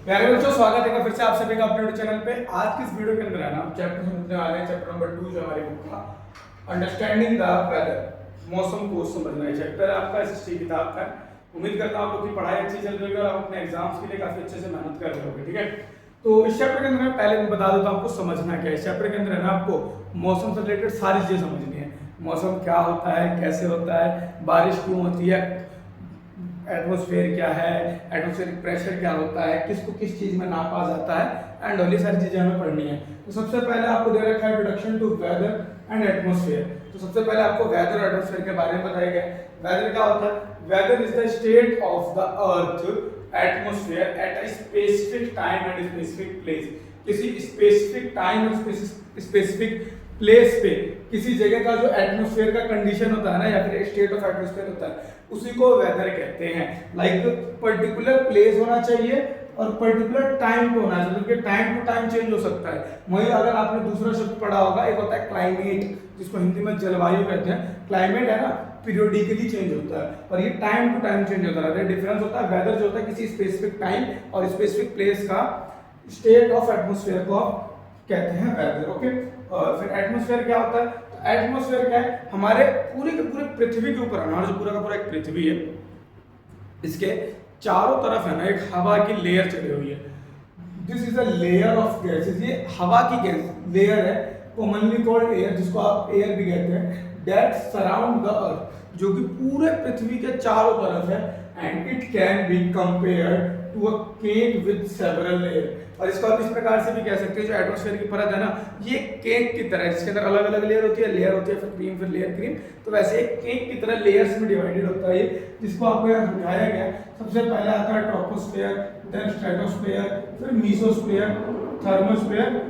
प्यारे बच्चों, स्वागत है फिर से आप सभी का अपने चैनल पे। आज की इस वीडियो के अंदर है ना, हम चैप्टर समझने वाले हैं। चैप्टर नंबर 2 जो हमारे बुक का अंडरस्टैंडिंग द वेदर, मौसम को समझना है चैप्टर आपका हिस्ट्री किताब का। उम्मीद करता हूं आप लोग की पढ़ाई अच्छी चल रही होगी और आप अपने एग्जाम्स के लिए काफी अच्छे से मेहनत कर रहे होगे। ठीक है, तो इस चैप्टर के अंदर मैं पहले बता देता हूं आपको समझना क्या है। इस चैप्टर के अंदर है ना, आपको मौसम से रिलेटेड सारी चीजें समझनी है। मौसम क्या होता है, कैसे होता है, बारिश क्यों होती है, एटमॉस्फेयर क्या है, एटमॉस्फेरिक प्रेशर क्या होता है, किसको किस चीज में नापा जाता है, एंड ये सारी चीजें हमें पढ़नी है। तो सबसे पहले आपको दे रखा है introduction to weather and atmosphere. तो सबसे पहले आपको वेदर और एटमॉस्फेयर के बारे में बताया गया है। वेदर क्या होता है? Weather is the state of the earth atmosphere at a specific time and specific place. किसी स्पेसिफिक टाइम और स्पेसिफिक प्लेस पे किसी जगह का जो एटमॉस्फेयर का कंडीशन होता है ना, या फिर स्टेट ऑफ एटमॉस्फेयर होता है, उसी को वेदर कहते हैं। लाइक पर्टिकुलर प्लेस होना चाहिए और पर्टिकुलर टाइम पे होना चाहिए, क्योंकि टाइम टू टाइम चेंज हो सकता है। वहीं अगर आपने दूसरा शब्द पढ़ा होगा, एक होता है क्लाइमेट, जिसको हिंदी में जलवायु कहते हैं। क्लाइमेट है ना, पीरियोडिकली चेंज होता है, और ये टाइम टू टाइम चेंज होता रहता है। डिफरेंस होता है। वेदर जो होता है किसी स्पेसिफिक टाइम और स्पेसिफिक प्लेस का स्टेट ऑफ एटमॉस्फेयर को कहते हैं वेदर। ओके, और फिर एटमॉस्फेयर क्या होता है? तो एटमॉस्फेयर क्या है? हमारे पूरे के पूरे पृथ्वी के ऊपर, हमारा जो पूरा का पूरा एक पृथ्वी है, इसके चारों तरफ है ना एक हवा की लेयर चढ़ी हुई है। This is a layer of gases. ये हवा की गैस लेयर है, कॉमनली कॉल्ड एयर, जिसको आप एयर भी कहते हैं, दैट सराउंड द अर्थ, जो कि पूरे पृथ्वी के चारों तरफ है। And it can be compared to a cake with several layer. और इसको आप इस प्रकार से भी कह सकते हैं, जो एटमॉस्फेयर की परत है ना, ये केक की तरह है, जिसके अंदर अलग अलग लेयर होती है, फिर क्रीम, फिर लेयर क्रीम। तो वैसे एक केक की तरह लेयर्स में डिवाइडेड होता है ये, जिसको आपको यहाँ समझाया गया। सबसे पहले आता है ट्रोपोस्फेयर, देन स्ट्रेटोस्फेयर, फिर मीसोस्फेयर, थर्मोस्फेयर,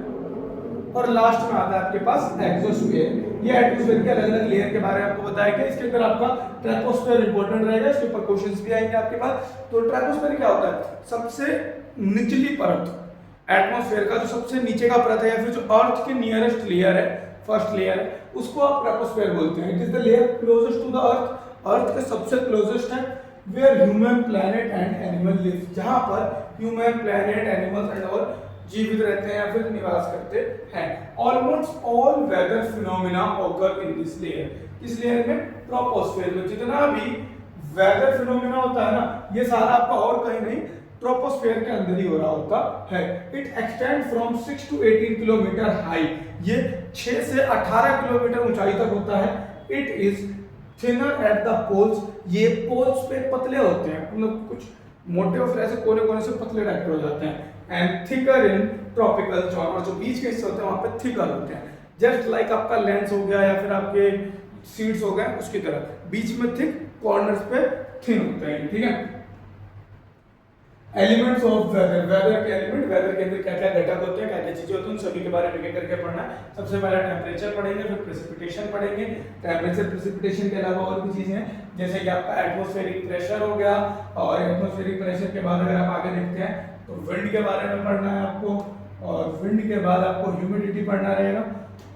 और लास्ट में आता है आपके पास एक्सोस्फेयर। ये एटमॉस्फेयर के अलग अलग लेयर के बारे में आपको बताया गया। इसके अंदर आपका ट्रोपोस्फेयर इंपॉर्टेंट रहेगा, इसके ऊपर क्वेश्चंस भी आएंगे आपके पास। तो ट्रोपोस्फेयर क्या होता है? सबसे निचली परत, एटमॉस्फेयर का जो सबसे नीचे का परत है, या फिर जो अर्थ के नियरेस्ट लेयर है, फर्स्ट लेयर है, उसको आप ट्रोपोस्फेयर बोलते हैं। It is the layer closest to the earth, earth के सबसे क्लोजेस्ट है, where human planet and animal live, जहां पर ह्यूमन प्लैनेट, एनिमल्स एंड और जीवित रहते हैं या फिर निवास करते हैं। Almost all weather phenomena occur in this layer. इस लेयर में, ट्रोपोस्फेयर में, जितना भी वेदर फिनोमिना होता है ना, ये सारा आपका और कहीं नहीं, ट्रोपोस्फेयर के अंदर ही हो रहा होता है। It extend from 6 to 18 kilometre high. ये 6 से 18 किलोमीटर ऊंचाई तक होता है। It is thinner at the poles. ये पोल्स पे पतले होते हैं, मतलब कुछ मोटे और फिर ऐसे कोने कोने से पतले टाइप के हो जाते हैं। And thicker in tropical zone, और जो बीच के हिस्से होते हैं वहां पे थिकर होते हैं। जस्ट लाइक आपका लेंस हो गया या फिर आपके सीड्स हो गए, उसकी तरह बीच में थिक, कॉर्नर्स पे थिन होते हैं। ठीक है, एलिमेंट्स ऑफ वेदर, वेदर के एलिमेंट, वेदर के अंदर क्या क्या घटक होते हैं, क्या क्या चीजें होती हैं, उन सभी के बारे में एक करके पढ़ना है। सबसे पहले टेम्परेचर पढ़ेंगे, फिर प्रेसिपिटेशन पढ़ेंगे। टेम्परेचर, प्रेसिपिटेशन के अलावा और भी चीजें हैं, जैसे कि आपका एटमॉस्फेरिक प्रेशर हो गया, और एटमॉस्फेरिक प्रेशर के बाद अगर आप आगे देखते हैं तो विंड के बारे में पढ़ना है आपको, और विंड के बाद आपको ह्यूमिडिटी पढ़ना रहेगा,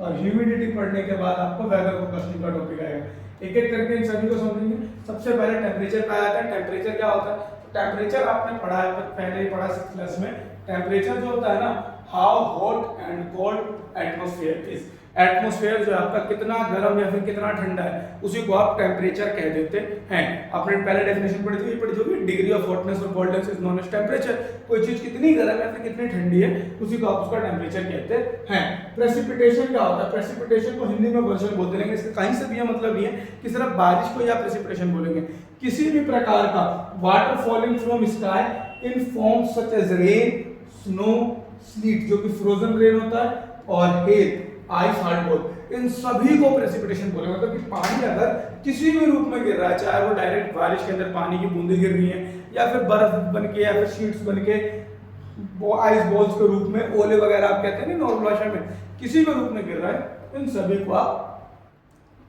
और ह्यूमिडिटी पढ़ने के बाद आपको वेदर फोरकास्टिंग का टॉपिक आएगा। एक एक करके इन सभी को समझेंगे। सबसे पहले टेम्परेचर पे आता है। टेम्परेचर क्या होता है? टेम्परेचर आपने पढ़ा है, पहले ही पढ़ा 6th क्लास में। टेम्परेचर जो होता है ना, how hot and cold atmosphere is. Atmosphere जो है आपका कितना गर्म या फिर कितना ठंडा है, उसी को आप टेम्परेचर कह देते हैं। आपने पहले डेफिनेशन पढ़ी थी, पढ़ी होगी, डिग्री ऑफ हॉटनेस और coldness is known as temperature. कोई चीज कितनी गर्म है फिर कितनी ठंडी है, उसी को आप उसका टेम्परेचर कहते हैं। प्रेसिपिटेशन क्या होता है? प्रेसिपिटेशन को हिंदी में वर्षण बोलते हैं, इसका कहीं से भी यह मतलब नहीं है कि सिर्फ बारिश को या प्रेसिपिटेशन बोलेंगे। किसी भी प्रकार का water falling from sky in forms such as rain, snow, sleet, जो कि फ्रोजन रेन होता है, और हेल, आइस हार्डबॉल, इन सभी को प्रेसिपिटेशन बोलेंगे। मतलब कि पानी अगर किसी भी रूप में गिर रहा है, चाहे वो डायरेक्ट बारिश के अंदर पानी की बूंदें गिर रही हैं, या फिर बर्फ बन के, या फिर शीट्स बन के, वो आइस बॉल्स के रूप में, ओले वगैरह आप कहते हैं ना नॉर्मल भाषा में, किसी भी रूप में गिर रहा है, इन सभी को आप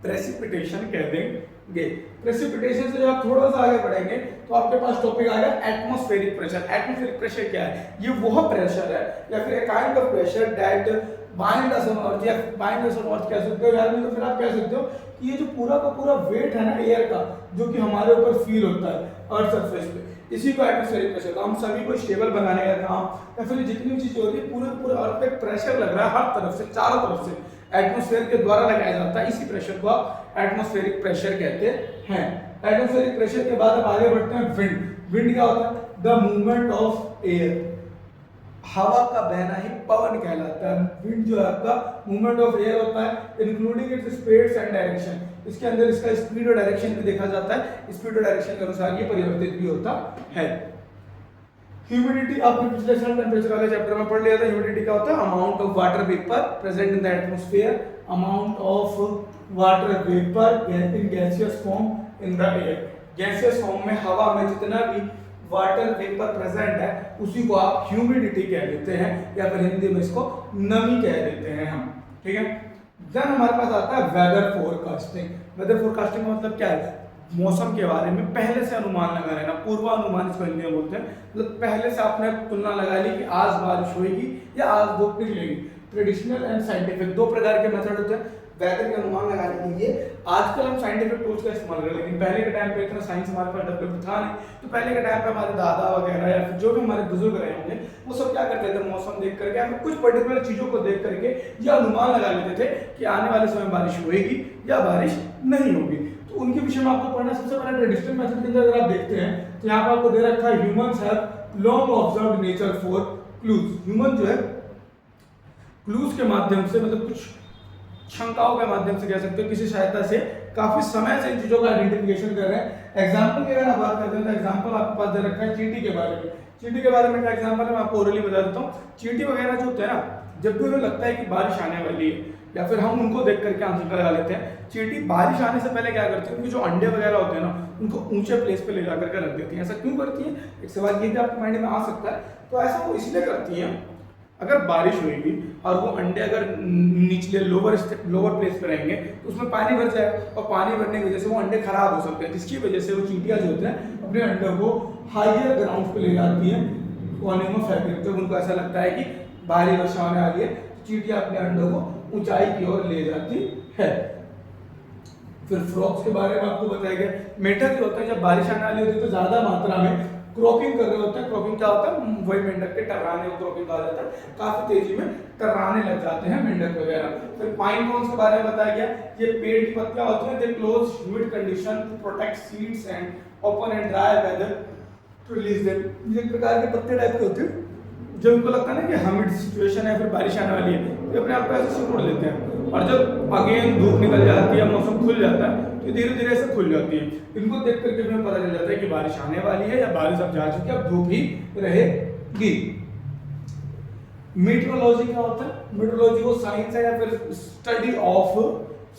प्रेसिपिटेशन कह देंगे। प्रेसिपिटेशन से जब आप थोड़ा सा आगे बढ़ेंगे तो आपके पास टॉपिक आएगा एटमॉस्फेरिक प्रेशर। एटमॉस्फेरिक प्रेशर क्या है? ये वह प्रेशर है, या फिर a kind of pressure that bind us on earth, या बाइंड अस ऑन अर्थ कह सकते हो, यार नहीं तो फिर आप कह सकते हो कि ये जो पूरा का पूरा वेट है ना एयर का, जो कि हमारे ऊपर फील होता है अर्थ सरफेस पे, इसी को एटमॉस्फेरिक प्रेशर। तो हम सभी को स्टेबल बनाने का काम या फिर जितनी भी चीजें होती है पूरे अर्थ पे प्रेशर लग रहा है हर तरफ से, चारों तरफ से एटमॉस्फेयर के द्वारा लगाया जाता है। इसी प्रेशर को आप एटमॉस्फेरिक प्रेशर कहते हैं। एटमॉस्फेरिक प्रेशर के बाद अब आगे बढ़ते हैं विंड। विंड क्या होता है? द मूवमेंट ऑफ एयर, हवा का बहना ही पवन कहलाता है। विंड जो है आपका मूवमेंट ऑफ एयर होता है, including its speed and direction. इसके अंदर इसका स्पीड और डायरेक्शन भी देखा जाता है, स्पीड और डायरेक्शन के अनुसार ये परिवर्तित भी होता है। ह्यूमिडिटी आपने पिछले साल टेंपरेचर वाले चैप्टर में पढ़ लिया था। ह्यूमिडिटी क्या होता है? Amount of water vapour present in the atmosphere, amount of water vapour in gaseous form in the air. Gaseous form में हवा में जितना भी वाटर वेपर प्रेजेंट है उसी को आप ह्यूमिडिटी कह देते हैं, या फिर हिंदी में इसको नमी कह देते हैं हम, ठीक है। देन हमारे पास आता है वेदर फोरकास्टिंग। वेदर फोरकास्टिंग का मतलब क्या है? मौसम के बारे में पहले से अनुमान लगा लेना, पूर्वानुमान इसको हिंदी में बोलते हैं। मतलब पहले से आपने तुलना लगा ली कि आज बारिश होगी या आज धूप निकलेगी। ट्रेडिशनल एंड साइंटिफिक दो प्रकार के मेथड होते हैं वेदर के अनुमान लगाने के लिए। आजकल हम साइंटिफिक टूल्स का इस्तेमाल करें, लेकिन पहले के टाइम पे इतना साइंस हमारे पास डेवलप था नहीं। तो पहले के टाइम पे हमारे दादा वगैरह या फिर जो भी हमारे बुजुर्ग रहे होंगे वो सब क्या करते थे? मौसम देख करके या फिर कुछ पर्टिकुलर चीजों को देख करके यह अनुमान लगा लेते थे कि आने वाले समय बारिश होगी या बारिश नहीं होगी। तो उनके विषय में आपको पढ़ना सबसे पहले ट्रेडिशनल मेथड के अंदर अगर आप देखते हैं तो यहाँ पर आपको दे रखा है humans have long observed nature for clues. Human जो है क्लूज के माध्यम से, मतलब कुछ शंकाओं के माध्यम से कह सकते हो, किसी सहायता से काफी समय से इन चीजों का आइडेंटिफिकेशन कर रहे हैं। एग्जांपल की अगर आप बात करते हैं तो एग्जांपल आपके पास दे रखा है चींटी के बारे में। चींटी के बारे में क्या एग्जांपल है मैं आपको ओरली बता देता हूँ। चींटी वगैरह जो होते हैं ना, जब भी उन्हें लगता है कि बारिश आने वाली है या फिर हम उनको देख करके आंसर लगा लेते हैं, चींटी बारिश आने से पहले क्या करती है? उनके जो अंडे वगैरह होते हैं ना उनको ऊंचे प्लेस पे ले जा करके रख देती हैं। ऐसा क्यों करती हैं? एक सवाल ये भी आपके माइंड में आ सकता है। तो ऐसा वो इसलिए करती हैं, अगर बारिश होगी और वो अंडे अगर निचले लोअर प्लेस पे रहेंगे तो उसमें पानी भर जाएगा, और पानी भरने की वजह से वो अंडे खराब हो सकते हैं, जिसकी वजह से वो चींटियां जो होते हैं अपने अंडों को हाइयर ग्राउंड पे ले जाती हैं कोने में फेंक देते हैं। जब उनको ऐसा लगता है कि भारी वर्षा होने वाली है तो चींटियां अपने अंडों को ऊंचाई की ओर ले जाती है। फिर फ्रॉक्स के बारे में आपको बताया गया। मेंढक जो होता है जब बारिश आने वाली होती है तो ज्यादा मात्रा में क्रॉकिंग कर रहे होते हैं। क्रॉकिंग क्या होता है? वही मेंढक के टर्राने को क्रॉकिंग कहा जाता है। काफी तेजी में टर्राने लग जाते हैं मेंढक वगैरह। फिर पाइन कोन्स के बारे में बताया गया। ये पेड़ की पत्तियां होती हैं, they close humid condition to protect seeds and open and dry weather to release them. ये एक प्रकार के पत्ते टाइप के होते हैं, जब उनको लगता है ना कि ह्यूमिड सिचुएशन है, फिर बारिश आने वाली है, तो अपने आप को ऐसे सिकुड़ लेते हैं। और जब अगेन धूप निकल जाती है, मौसम खुल जाता है, तो धीरे धीरे से खुल जाती है। इनको देख करके हमें पता चल जाता है कि बारिश आने वाली है या बारिश अब जा चुकी है, अब धूप ही रहेगी। मीटरोलॉजी क्या होता है? मीटरोलॉजी वो साइंस है या फिर study of,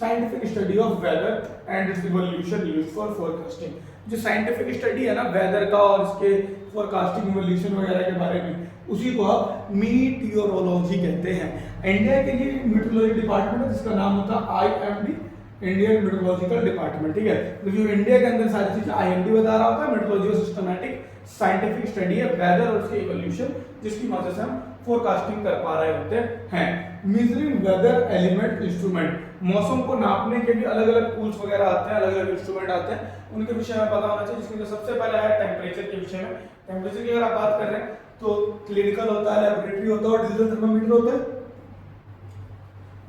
scientific study of weather and its evolution used for forecasting. जो साइंटिफिक स्टडी है ना वेदर का और इसके फोरकास्टिंग इवोल्यूशन वगैरह के बारे में, उसी को आप मीटियोरोलॉजी कहते हैं। इंडिया के लिए मीटरोलॉजी डिपार्टमेंट है जिसका नाम होता है IMD, इंडियन मेट्रोलॉजिकल डिपार्टमेंट, ठीक है। तो जो इंडिया के अंदर सारी चीजें IMD बता रहा होता है। मेट्रोलॉजी सिस्टमैटिक साइंटिफिक स्टडी है वेदर और उसके इवोल्यूशन, जिसकी मदद से हम फोरकास्टिंग कर पा रहे होते हैं। मेजरिंग वेदर एलिमेंट इंस्ट्रूमेंट, मौसम को नापने के भी अलग अलग टूल्स वगैरह आते हैं, अलग अलग इंस्ट्रूमेंट आते हैं, उनके विषय में पता होना चाहिए। जिसके अंदर सबसे पहला है टेम्परेचर के विषय में। टेम्परेचर की अगर आप बात कर रहे हैं तो क्लिनिकल होता है, लैबोरेटरी होता है और डिजिटल थर्मामीटर होता है।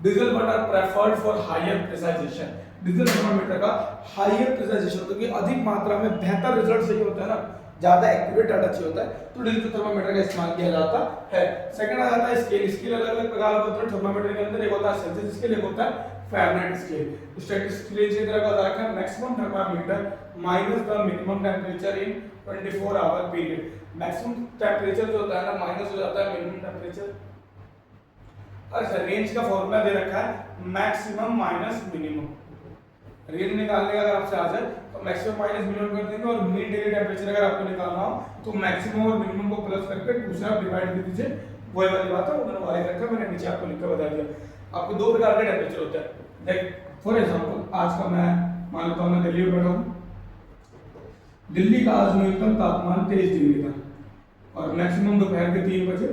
Digital one are preferred for higher precisation. Digital thermometer का हायर प्रिसाइजेशन होता है कि अधिक मात्रा में बेहतर रिजल्ट चाहिए होता है ना, ज्यादा एक्यूरेट डाटा चाहिए होता है, तो डिजिटल थर्मामीटर का इस्तेमाल किया जाता है। सेकंड आ जाता है स्केल। स्केल अलग अलग प्रकार के होते हैं थर्मामीटर के अंदर। एक होता है सेल्सियस स्केल, एक होता है फ़ारेनहाइट स्केल। स्टैटिस्टिकल रेंज की तरह का होता है maximum thermometer minus the minimum temperature in 24 our period. Maximum temperature जो होता है ना माइनस हो जाता है मिनिमम टेंपरेचर। अच्छा, रेंज का फॉर्मूला दे रखा है मैक्सिमम माइनस मिनिमम। रेंज निकालने का अगर आपसे आ जाए तो मैक्सिमम माइनस मिनिमम कर देंगे, और मीन डेली टेंपरेचर अगर आपको निकालना हो तो मैक्सिमम और मिनिमम को प्लस करके दूसरा आप डिवाइड कर दीजिए। वही वाली बात है, उन्होंने वाले रखा, मैंने नीचे आपको लिखकर बता दिया। आपको दो प्रकार का टेंपरेचर होता है। देख फॉर एग्जांपल आज का मैं मान लेता हूं मैं दिल्ली में बैठा हूं। दिल्ली का आज न्यूनतम तापमान 23 डिग्री था और मैक्सिमम दोपहर के 3 बजे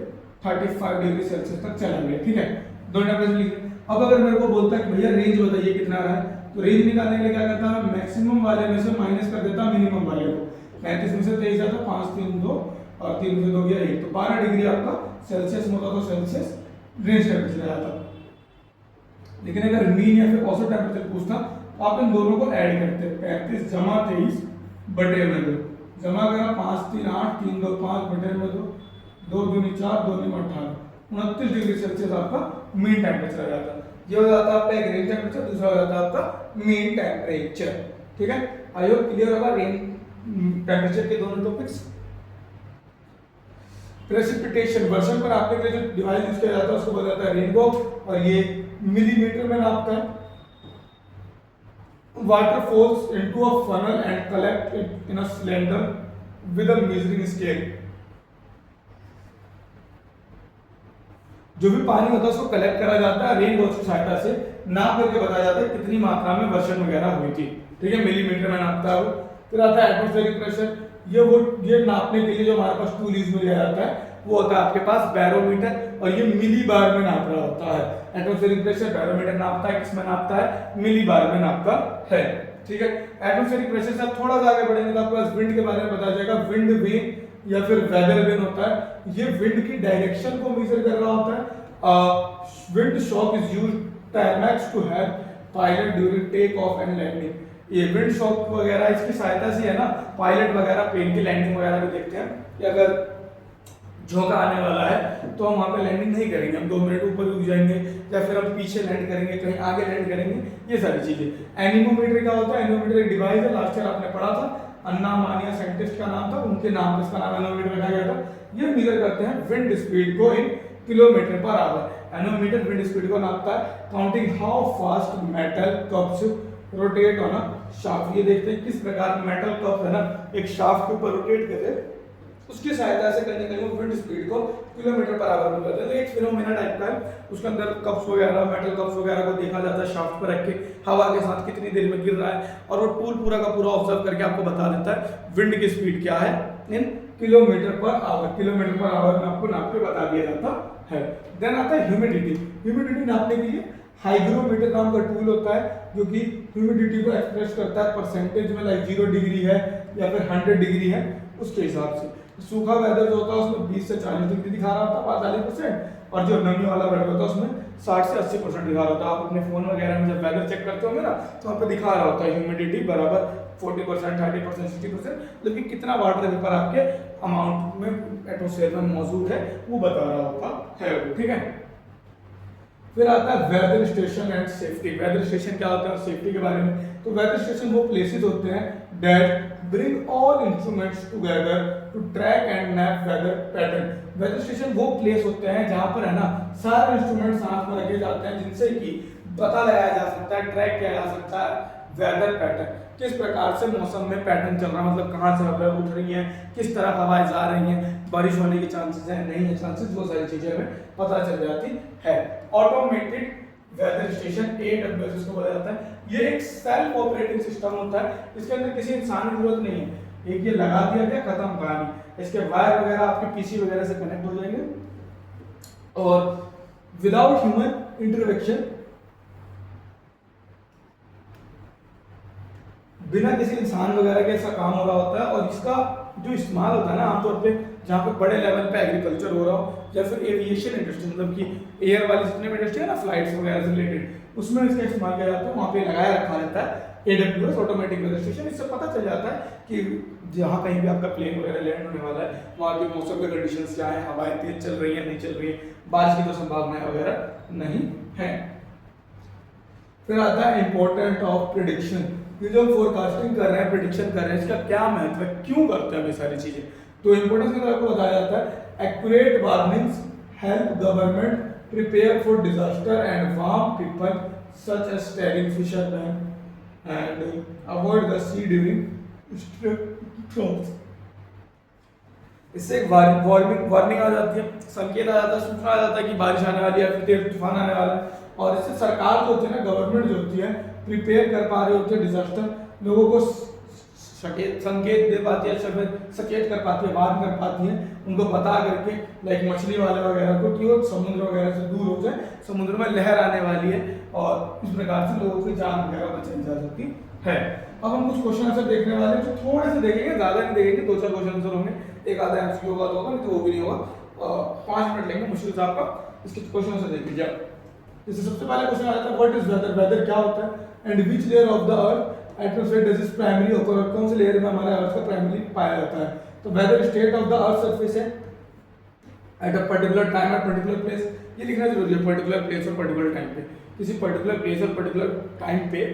35 डिग्री सेल्सियस तक चला गया, ठीक है। दो टेंपरेचर लिखे। अब अगर मेरे को बोलता है कि भैया रेंज बताइए कितना रहा है, तो रेंज निकालने के लिए क्या करता है, मैक्सिमम वाले में से माइनस कर देता मिनिमम वाले को। 35 में से 23 आता, 5 3 2 और 3 से 2 गया 1, तो 12 डिग्री आपका सेल्सियस में होता, तो सेल्सियस रेंज टेम्परेचर आता। लेकिन अगर मीन या फिर औसत टेम्परेचर पूछना तो आप इन दोनों को ऐड करते हैं, 35 जमा 23 बटे में 2, जमा करा 5 3 8 3 2 5 बटे में 2, 2 दूनी 4 2 नीम 18, 29 डिग्री सेल्सियस आपका मीन टेम्परेचर आ जाता है। ये हो जाता है आपका एक रेंज टेम्परेचर, दूसरा हो जाता है आपका मीन टेम्परेचर। ठीक है, आई होप क्लियर होगा रेंज टेम्परेचर के दोनों टॉपिक्स। प्रेसिपिटेशन, वर्षण पर आपके लिए जो डिवाइस यूज किया जाता है उसको बोला जाता है रेनबो, और ये मिलीमीटर में नापता है। Water falls into a funnel and collect it in a cylinder with a measuring scale. जो भी पानी होता है उसको कलेक्ट करा जाता है, रेन वॉच की सहायता से नाप करके बताया जाता है कितनी मात्रा में वर्षण वगैरह हुई थी। ठीक है, मिलीमीटर में नापता है वो। फिर आता है एटमॉस्फेरिक प्रेशर, ये नापने के लिए जो हमारे पास टूल यूज में लिया जाता है वो होता है आपके पास बैरोमीटर, और ये मिली बार में नाप रहा होता है। एटमॉस्फेरिक प्रेशर बैरोमीटर नापता है, किसमें नापता है, मिली बार में नापता है। ठीक है, एटमॉस्फेरिक प्रेशर से आप थोड़ा सा आगे बढ़ेंगे तो आपको पास विंड के बारे में पता चलेगा। विंड वेन या फिर वेदर वेन होता है, ये विंड की डायरेक्शन को मेजर कर रहा होता है। विंड शॉक इज यूज्ड टाइमैक्स to help pilot during take off and landing. ये विंड शॉक वगैरह इसकी सहायता से है ना, पायलट वगैरह प्लेन की लैंडिंग वगैरह भी देखते हैं कि अगर झोंका आने वाला है तो हम वहाँ पे लैंडिंग नहीं करेंगे, हम 2 मिनट ऊपर रुक जाएंगे, या फिर हम पीछे लैंड करेंगे, कहीं आगे लैंड करेंगे, ये सारी चीजें। एनीमोमीटर क्या होता है, एनीमोमीटर एक डिवाइस है, लास्ट ईयर आपने पढ़ा था, अन्ना मानिया साइंटिस्ट का नाम था, उनके नाम पे इसका नाम एनीमोमीटर रखा गया था। ये मेजर करते हैं विंड स्पीड को इन kilometre per hour. Anemometer wind speed को नापता है, counting how fast metal cups rotate on a shaft. ये देखते हैं किस प्रकार मेटल कप है ना एक शाफ्ट के ऊपर रोटेट करे, उसकी सहायता से कहीं ना कहीं वो विंड स्पीड को किलोमीटर पर आवर में करते हैं। तो एक फिनोमेना टाइप का है, उसके अंदर कप्स वगैरह मेटल कप्स वगैरह को देखा जाता है शाफ्ट पर रख के, हवा के साथ कितनी देर में गिर रहा है, और वो टूल पूरा का पूरा ऑब्जर्व करके आपको बता देता है विंड की स्पीड क्या है इन kilometre per hour. Kilometre per hour में आपको नाप के बता दिया जाता है। देन आता है ह्यूमिडिटी। ह्यूमिडिटी नापने के लिए हाइग्रोमीटर नाम का टूल होता है, जो कि ह्यूमिडिटी को एक्सप्रेस करता है परसेंटेज में, लाइक 0 डिग्री है या फिर 100 डिग्री है उसके हिसाब से। सूखा वेदर जो होता है उसमें 20 से 40 डिग्री दिखा रहा होता है 45%, और जो नमी वाला वेदर होता है उसमें 60 से 80% दिखा रहा होता है। आप अपने फोन वगैरह में जब वेदर चेक करते होंगे ना तो वहाँ पे दिखा रहा होता है ह्यूमिडिटी बराबर 40%, 30%, 60%, लेकिन कितना वाटर वेपर आपके अमाउंट में एटमॉस्फेयर में मौजूद है वो बता रहा होता है। ठीक है, फिर आता है weather station and safety. Weather station क्या होता है, सेफ्टी के बारे में। तो वेदर स्टेशन वो प्लेसेस होते हैं that bring all instruments together to track and map weather pattern. Weather station वो प्लेस होते हैं जहां पर है ना सारे इंस्ट्रूमेंट साथ में रखे जाते हैं, जिनसे कि पता लगाया जा सकता है, ट्रैक किया जा सकता है वेदर पैटर्न, किस प्रकार से मौसम में पैटर्न चल रहा है, मतलब कहाँ से हवाएं उठ रही हैं, किस तरह हवाएं जा रही हैं, बारिश होने के चांसेस हैं, नहीं है चांसेस, वो सारी चीजें हमें पता चल जाती है। ऑटोमेटेड वेदर स्टेशन AWS इसको बोला जाता है। ये एक सेल्फ ऑपरेटिंग सिस्टम होता है, इसके अंदर किसी इंसान की जरूरत नहीं है, एक ये लगा दिया गया खत्म कहानी। इसके वायर वगैरह आपके पीसी वगैरह से कनेक्ट हो जाएंगे, और विदाउट ह्यूमन इंटरवेंशन, बिना किसी इंसान वगैरह के ऐसा काम हो रहा होता है। और इसका जो इस्तेमाल होता है ना आमतौर पे जहाँ पे बड़े लेवल पे एग्रीकल्चर हो रहा हो, या फिर एविएशन इंडस्ट्री, मतलब कि एयर वाली जितने भी इंडस्ट्री है ना फ्लाइट्स वगैरह से रिलेटेड, उसमें इसका इस्तेमाल किया जाता है। वहाँ पे लगाया रखा रहता है AWS ऑटोमेटिक वेदर स्टेशन। इससे पता चल जाता है कि जहाँ कहीं भी आपका प्लेन वगैरह लैंड होने वाला है वहाँ के मौसम के कंडीशंस क्या है, हवाएं तेज चल रही है नहीं चल रही है, बारिश की तो संभावनाएं वगैरह नहीं है। फिर आता है इंपॉर्टेंट ऑफ प्रिडिक्शन। ये जो फोरकास्टिंग कर रहे हैं, प्रिडिक्शन कर रहे हैं, इसका क्या महत्व है, क्यों करते हैं ये सारी चीजें। तो इंपॉर्टेंस की तरफ बताया जाता है accurate warnings help government prepare for disaster and warn people such as steering fisherman and avoid the sea during storms. इससे एक वार्निंग आ जाती है, संकेत आ जाता है, सूचना आ जाता है कि बारिश आने वाली है, फिर तेज तूफान आने वाला है। और इससे सरकार जो होती है ना, गवर्नमेंट जो होती है, प्रिपेयर कर पा रही होती है डिजास्टर, लोगों को संकेत दे पाती है, सचेत कर पाती है, वार्न कर पाती है, उनको बता करके, लाइक मछली वाले वगैरह को कि वो समुद्र वगैरह से दूर हो जाए, समुद्र में लहर आने वाली है, और इस प्रकार से लोगों की जान वगैरह बचाई जा सकती है। अब हम कुछ क्वेश्चन आंसर देखने वाले हैं, जो थोड़े से देखेंगे, ज्यादा नहीं देखेंगे, 2-4 क्वेश्चन आंसर होंगे, एक आधा एमसीक्यू होगा तो होगा, नहीं तो वो भी नहीं होगा। 5 मिनट लेंगे मुश्किल से आपका इसके क्वेश्चन आंसर देख लीजिए। जैसे सबसे पहला क्वेश्चन आ जाता है व्हाट इज वेदर, वेदर क्या होता है, and which layer of the earth atmosphere does is primary occur, कौन से लेयर में हमारे अर्थ का प्राइमरी पाया जाता है। तो weather state of the earth surface है at a particular time at particular place, ये लिखना जरूरी है, पर्टिकुलर प्लेस और पर्टिकुलर टाइम पे, किसी पर्टिकुलर प्लेस और पर्टिकुलर टाइम पे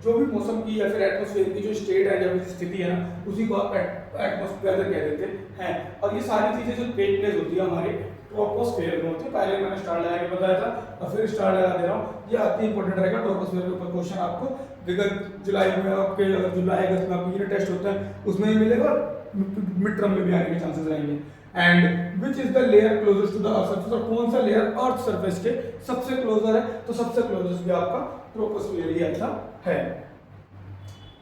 जो भी मौसम की या फिर एटमॉस्फेयर की जो स्टेट है, जो स्थिति है ना, उसी को आप एटमॉस्फेयर कह देते हैं। और ये सारी चीजें जो टेक प्लेस होती है हमारे ट्रोपोस्फेयर में होती है, पहले मैंने स्टार लगा के बताया था और फिर स्टार लगा दे रहा हूँ, ये अति इंपॉर्टेंट रहेगा ट्रोपोस्फेयर के ऊपर क्वेश्चन आपको विगत जुलाई में, आपके जुलाई अगस्त में आपका यूनिट टेस्ट होता है उसमें ही मिलेगा, मिड टर्म में भी आने के चांसेस रहेंगे। And which is the layer closest to the earth surface, और कौन सा लेयर अर्थ सरफेस के सबसे क्लोजर है, तो सबसे क्लोजेस्ट भी आपका ट्रोपोस्फियर ही अच्छा है।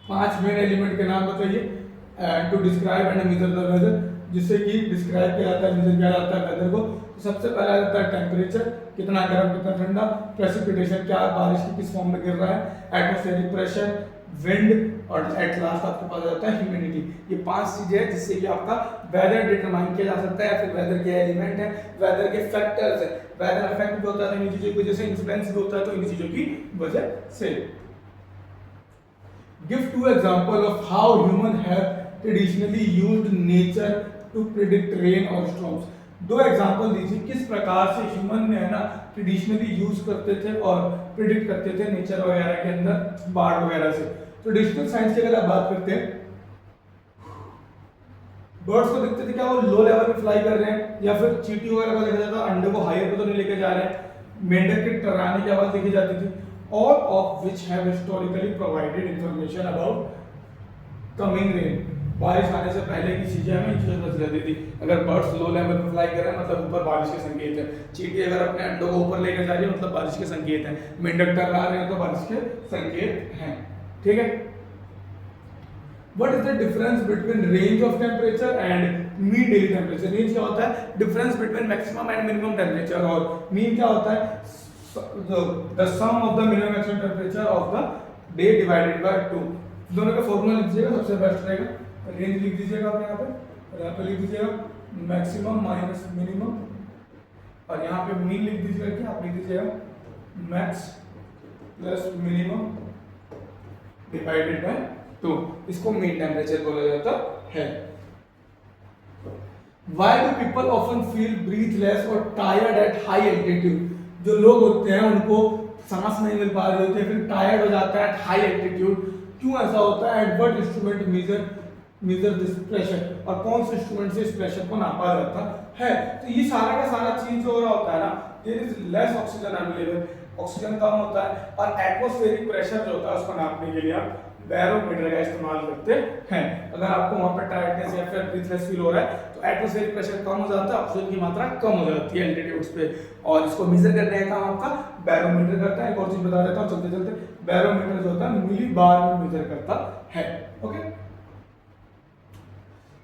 5 मेन एलिमेंट के नाम बताइए to describe and measure the weather, जिससे कि डिस्क्राइब किया जाता है, मेजर किया जाता है वेदर को। तो सबसे पहला आता है टेम्परेचर, कितना गर्म कितना ठंडा, प्रेसिपिटेशन क्या बारिश की किस फॉर्म में गिर रहा है, एटमॉस्फेरिक प्रेशर, विंड, और एट लास्ट आपके पास आता है ह्यूमिडिटी। ये 5 चीजें हैं जिससे कि आपका वेदर डिटरमाइन किया जा सकता है, फिर वेदर के एलिमेंट है, वेदर के फैक्टर्स है, वेदर इफेक्ट भी होता है इन चीजों की वजह से, इन्फ्लुएंस भी होता है तो इन चीजों की वजह से। Give 2 example of how human have traditionally used nature to predict rain और स्टॉर्म्स। 2 एग्जांपल दीजिए किस प्रकार से ह्यूमन ने है ना ट्रेडिशनली यूज करते थे और प्रेडिक्ट करते थे नेचर वगैरह के अंदर बाढ़ वगैरह से। ट्रेडिशनल साइंस की अगर आप बात करते हैं, बर्ड्स को देखते थे क्या वो लो लेवल पे फ्लाई कर रहे हैं, या फिर चींटी वगैरह को देखा जाता है अंडे को हायर पे तो नहीं लेके जा रहे हैं, मेंढक के टर्राने की आवाज देखी जाती थी, all of which have historically provided information about coming rain. बारिश आने से पहले की चीजें हमें चीजें पता चलती थी। अगर बर्ड्स लो लेवल पे फ्लाई कर रहे हैं मतलब ऊपर बारिश के संकेत है, चींटी अगर अपने अंडों को ऊपर लेकर जा रही है मतलब बारिश के संकेत है, मेंढक टर्रा रहे हैं तो बारिश के संकेत हैं। ठीक है। What is the difference between range of temperature and mean daily temperature? Range क्या होता है? Difference between maximum and minimum temperature, और mean क्या होता है? The sum of the minimum maximum temperature of the day divided by 2. दोनों का formula लिख दीजिएगा, सबसे बेस्ट रहेगा। रेंज लिख दीजिएगा आप यहाँ पे, और यहाँ पे लिख दीजिएगा मैक्सिमम माइनस मिनिमम, और यहाँ पे मीन लिख दीजिएगा कि आप लिख दीजिएगा max plus minimum divided by 2, इसको मीन टेम्परेचर बोला जाता है। Why do people often feel breathless or tired at high altitude? जो लोग होते हैं उनको सांस नहीं मिल पा रही होती है, फिर टायर्ड हो जाता है at high altitude, क्यों ऐसा होता है? And what instrument measure this pressure, और कौन से इंस्ट्रूमेंट से इस प्रेशर को नापा जाता है? तो ये सारा का सारा चीज जो हो रहा होता है ना, there is less oxygen available, oxygen कम होता है, और एटमॉस्फेरिक प्रेशर जो होता है उसको नापने के लिए आप बैरोमीटर का इस्तेमाल करते हैं। अगर आपको वहां पर टायर्डनेस या फिर ब्रीथलेस फील हो रहा है तो एटमॉस्फेरिक प्रेशर कम हो जाता है, ऑक्सीजन की मात्रा कम हो जाती है एल्टीट्यूड्स पे, और इसको मेजर करने का काम आपका बैरोमीटर करता है। एक और चीज बता देता हूं चलते चलते, बैरोमीटर जो होता है मिली बार में मेजर करता है। Okay,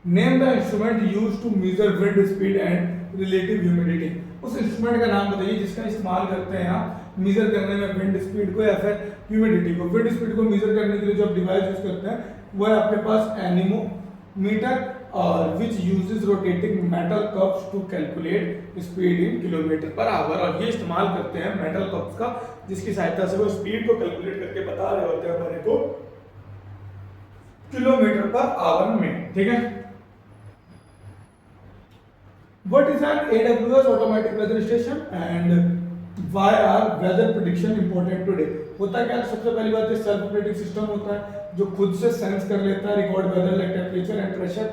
name the instrument used to measure wind speed and relative humidity. उस इंस्ट्रूमेंट का नाम बताइए जिसका इस्तेमाल करते हैं आप मेजर करने में विंड स्पीड को या फिर ह्यूमिडिटी को। विंड स्पीड को मेजर करने के लिए जो आप डिवाइस यूज करते हैं वो है आपके पास एनीमोमीटर, और which uses rotating metal cups to calculate speed in kilometre per hour. और ये इस्तेमाल करते हैं मेटल कप्स का, जिसकी सहायता से वो स्पीड को कैलकुलेट करके बता रहे होते हैं हमारे को किलोमीटर पर आवर में। ठीक है। What is an AWS automatic weather station and why are weather prediction important today? होता क्या है? सबसे पहली बात है सेल्फ प्रेडिक्ट सिस्टम होता है जो खुद से सेंस कर लेता है record weather like temperature and pressure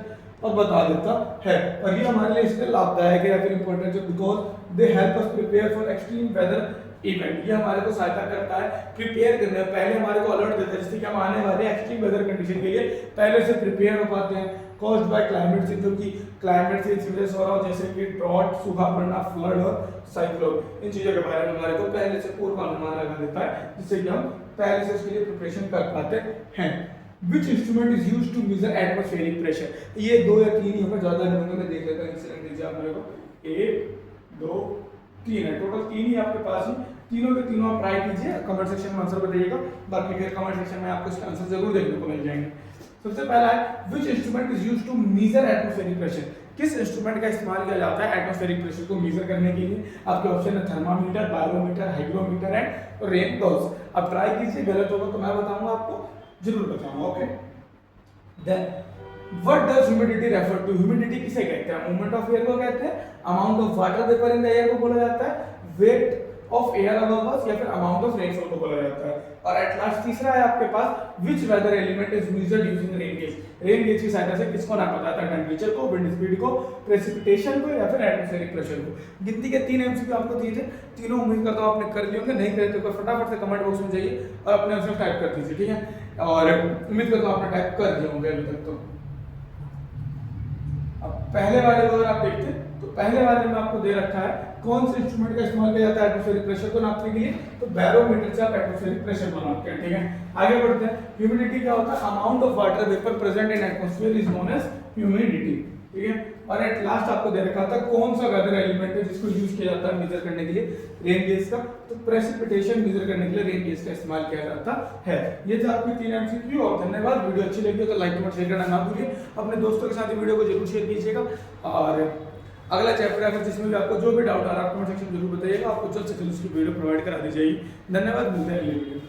और बता देता है। और ये हमारे लिए इसलिए लाभदायक है या फिर इंपॉर्टेंट है because they help us prepare for extreme weather event. ये हमारे को सहायता करता है प्रिपेयर करने में, पहले हमारे को अलर्ट देता है जैसे कि हम आने वाले एक्सट्रीम वेदर कंडीशन के लिए पहले से प्रिपेयर हो पाते हैं। कॉज्ड बाय क्लाइमेट चेंज, जो कि क्लाइमेट चेंज की वजह से हो रहा हो, जैसे कि ड्रॉट, सूखा पड़ना, फ्लड और साइक्लोन, इन चीजों के बारे में हमारे को पहले से पूर्वानुमान लगा देता है जिससे कि हम पहले से उसके लिए प्रिपरेशन कर पाते हैं। Which instrument is used to measure atmospheric pressure? ये 2 या 3 ही होगा, ज्यादा नहीं होंगे, मैं देख लेता हूं। इंसिडेंट दीजिए आप मेरे को, 1 2 3 है, टोटल 3 ही आपके पास ही तीनों के तीनों आप ट्राई कीजिए, कमेंट सेक्शन में आंसर बताइएगा, बाकी फिर कमेंट सेक्शन में आपको इसका आंसर जरूर देखने को मिल जाएंगे। सबसे पहला है which instrument is used to measure atmospheric pressure, किस इंस्ट्रूमेंट का इस्तेमाल किया जाता है एटमॉस्फेरिक प्रेशर को मेजर करने के लिए। आपके ऑप्शन है thermometer, barometer, hygrometer and rain goggles. अब ट्राई कीजिए, गलत होगा तो मैं बताऊंगा आपको, जरूर बताऊंगा। Okay, then what does humidity refer to, humidity किसे कहते हैं, मूवमेंट ऑफ एयर को कहते हैं, amount of water vapour in the air को बोला जाता है, weight of air above us या फिर अमाउंट ऑफ रेनफॉल को बोला जाता है। और एट लास्ट तीसरा है आपके पास which weather element is measured using rain gauge, rain gauge की सहायता से किसको नापा जाता है, टेंपरेचर को, विंड स्पीड को, प्रेसिपिटेशन को या फिर एटमॉस्फेरिक प्रेशर को। गिनती के 3 एमसीक्यू आपको दिए थे, तीनों उम्मीद करता हूं आपने कर लिए होंगे, नहीं करे तो फटाफट से कमेंट बॉक्स में जाइए और अपने आंसर टाइप कर दीजिए, ठीक है। और उम्मीद करता हूं आपने टाइप कर दिए होंगे अभी तक। तो अब पहले वाले को अगर आप देखते हैं तो पहले वाले में आपको दे रखा है कौन से इंस्ट्रूमेंट का इस्तेमाल किया जाता है एटमॉस्फेरिक प्रेशर को नापने के लिए, तो बैरोमीटर से आप एटमॉस्फेरिक प्रेशर को नापते हैं, ठीक है। आगे बढ़ते हैं, ह्यूमिडिटी क्या होता है, amount of water vapour present in atmosphere is known as humidity, ठीक है। और एट लास्ट आपको दे रखा था कौन सा वेदर एलिमेंट है जिसको यूज किया जाता है मेजर करने के लिए, रेन गेज का, तो प्रेसिपिटेशन मेजर करने के लिए रेन गेज का इस्तेमाल किया जाता है। ये थे आपके 3 एमसीक्यू और धन्यवाद। वीडियो अच्छी लगी हो तो लाइक कमेंट शेयर करना ना भूलिए, अपने दोस्तों के साथ ये वीडियो को जरूर शेयर कीजिएगा। और अगला चैप्टर है जिसमें भी आपको जो भी डाउट आ रहा है कमेंट सेक्शन में जरूर बताइएगा, आपको जल्द से जल्द उसकी वीडियो प्रोवाइड करा दी जाएगी। धन्यवाद, मिलते हैं अगले वीडियो।